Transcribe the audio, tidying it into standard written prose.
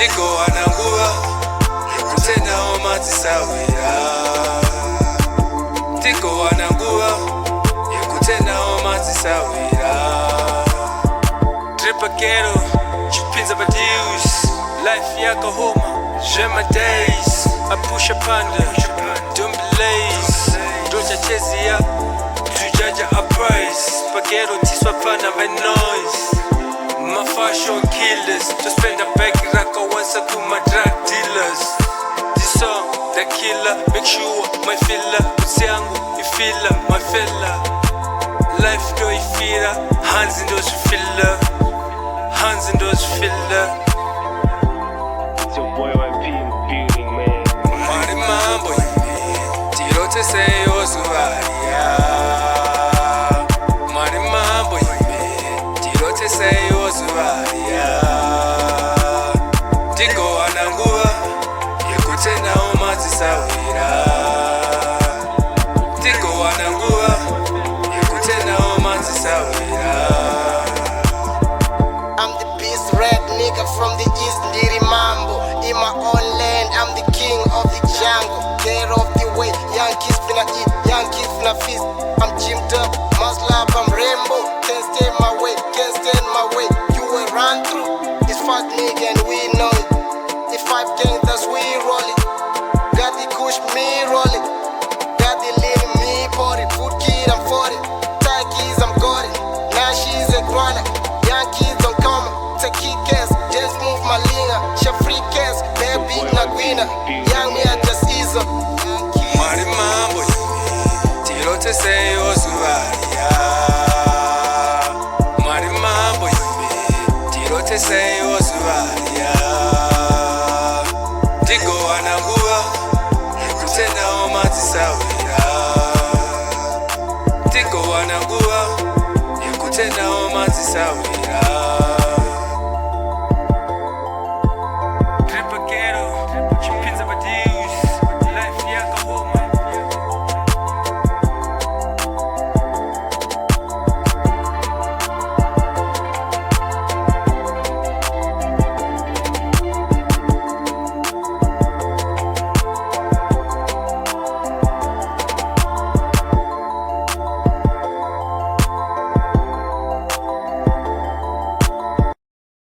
Tiko anangua Yekutena omatisawira Tiko anangua Yekutena omatisawira Tripa quero Chupinza badius Life yako homa Je my days I push a panda Don't be lazy Doja chezia Tujaja a price Spaghetto tiswa pana by noise My fashion killers to spend a bag raka once to my drug dealers. This song, the killer, make sure my filler Usiangu, ifila, my fella Life do ifira, hands in those filler Hands in those filler It's your boy YP in the building, man. Mari mambo Tirote say ozuvaria Mari mambo Tirote say ozuvaria Tiko anangua Yekutena omatisawira Tiko anangua Yekutena omatisawira I'm the beast, red nigga from the east, Ndiri Mambo. In my own land, I'm the king of the jungle. Get off the way, young kids finna eat, young kids finna feast. I'm gymed up, must love, I'm rainbow. Can't stay my way, can't stand my way. You will run through, it's fast nigga and we know it. The 5 gangs, that's we roll it. Got the kush, me roll it. Got the lean, me bought it. Food kid, I'm 40. Thai keys, I'm got it. Now she's a grown-up. Young kids don't come, take kick ass, just move my linga. She free cash, baby na gwina. Young me I just ease up. Mari mambo Tirote say ozuvaria Mari mambo Tirote say ozuvaria